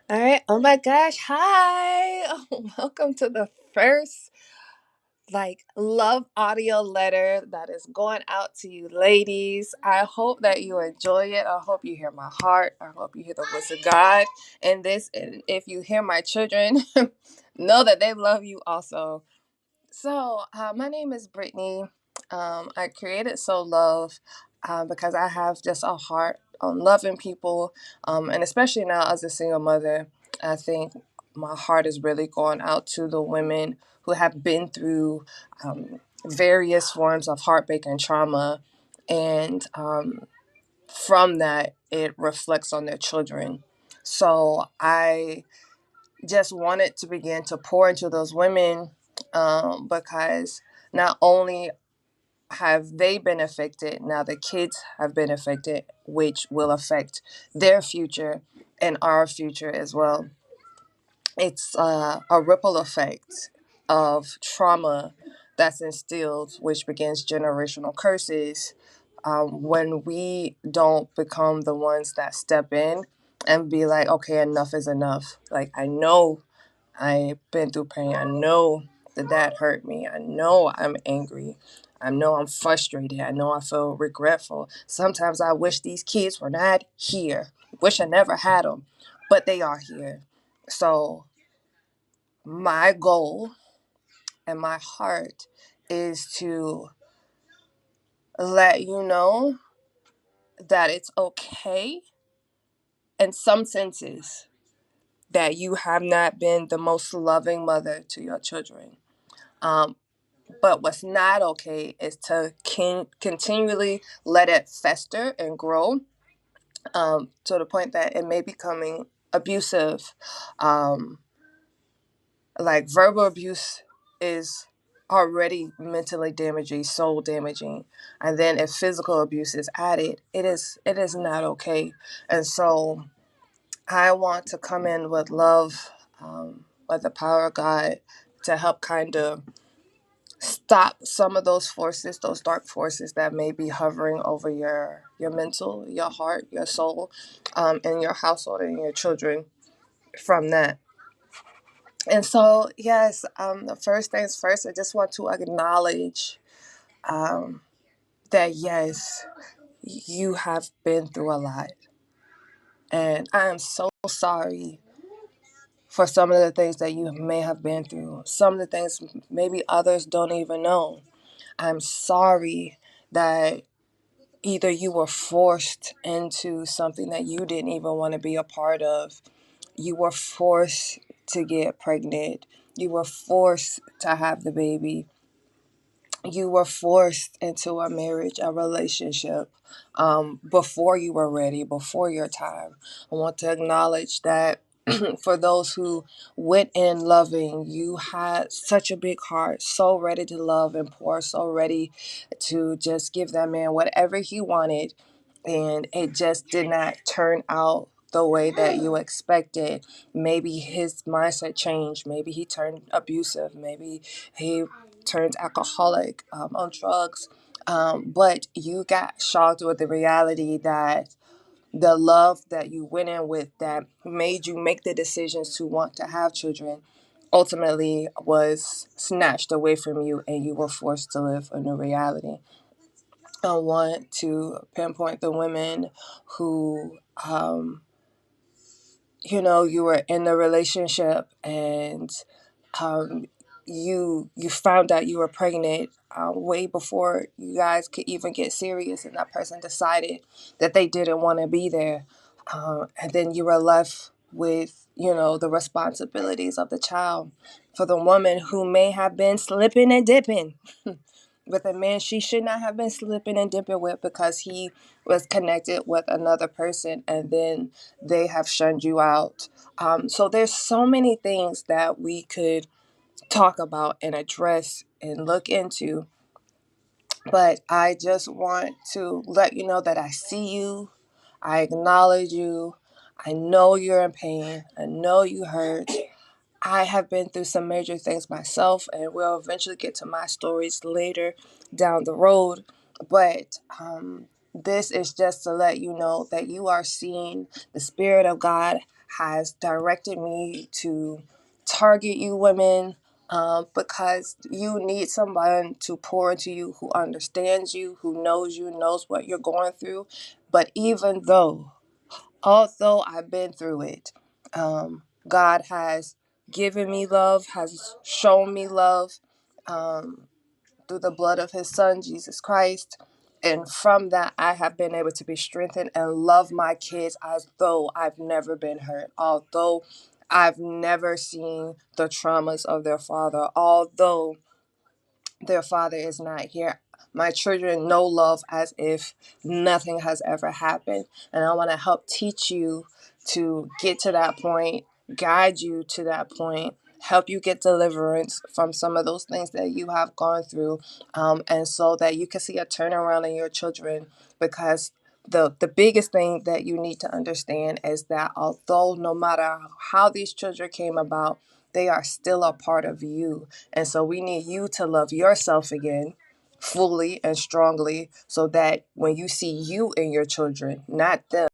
All right. Oh my gosh. Hi. Welcome to the first love audio letter that is going out to you ladies. I hope that you enjoy it. I hope you hear my heart. I hope you hear the voice of God in this. And if you hear my children, know that they love you also. So, my name is Brittany. I created So Love because I have just a heart on loving people, and especially now as a single mother, I think my heart is really going out to the women who have been through various forms of heartbreak and trauma, and from that, it reflects on their children. So I just wanted to begin to pour into those women because not only have they been affected, now the kids have been affected, which will affect their future and our future as well. It's a ripple effect of trauma that's instilled, which begins generational curses when we don't become the ones that step in and be like, okay, enough is enough. Like, I know I've been through pain. I know that hurt me. I know I'm angry. I know I'm frustrated. I know I feel regretful. Sometimes I wish these kids were not here. Wish I never had them, but they are here. So, my goal and my heart is to let you know that it's okay in some senses that you have not been the most loving mother to your children. Um, But what's not okay is to continually let it fester and grow to the point that it may becoming abusive. Um, like verbal abuse is already mentally damaging, soul damaging, and then if physical abuse is added, it is not okay. And so I want to come in with love, with the power of God to help kind of stop some of those forces, those dark forces that may be hovering over your mental, your heart, your soul, and your household and your children from that. And so, yes, the first things first, I just want to acknowledge um, that yes, you have been through a lot, and I am so sorry for some of the things that you may have been through. Some of the things maybe others don't even know. I'm sorry that either you were forced into something that you didn't even want to be a part of. You were forced to get pregnant. You were forced to have the baby. You were forced into a marriage, a relationship, before you were ready, before your time. I want to acknowledge that for those who went in loving, you had such a big heart, so ready to love and pour, so ready to just give that man whatever he wanted, and it just did not turn out the way that you expected. Maybe his mindset changed. Maybe he turned abusive. Maybe he turned alcoholic, on drugs. But you got shocked with the reality that the love that you went in with that made you make the decisions to want to have children ultimately was snatched away from you, and you were forced to live a new reality. I want to pinpoint the women who, you were in the relationship and um, you found out you were pregnant way before you guys could even get serious, and that person decided that they didn't want to be there, and then you were left with the responsibilities of the child. For the woman who may have been slipping and dipping with a man she should not have been slipping and dipping with because he was connected with another person, and then they have shunned you out. So there's so many things that we could talk about and address and look into, but I just want to let you know that I see you, I acknowledge you, I know you're in pain, I know you hurt. I have been through some major things myself, and we'll eventually get to my stories later down the road. But this is just to let you know that you are seeing the Spirit of God has directed me to target you women, because you need someone to pour into you who understands you, who knows you, knows what you're going through. But even though, although I've been through it, God has given me love, has shown me love, um, through the blood of his son, Jesus Christ. And from that, I have been able to be strengthened and love my kids as though I've never been hurt, although I've never seen the traumas of their father, although their father is not here. My children know love as if nothing has ever happened. And I want to help teach you to get to that point, guide you to that point, help you get deliverance from some of those things that you have gone through, and so that you can see a turnaround in your children. Because the biggest thing that you need to understand is that although no matter how these children came about, they are still a part of you. And so we need you to love yourself again fully and strongly, so that when you see you in your children, not them,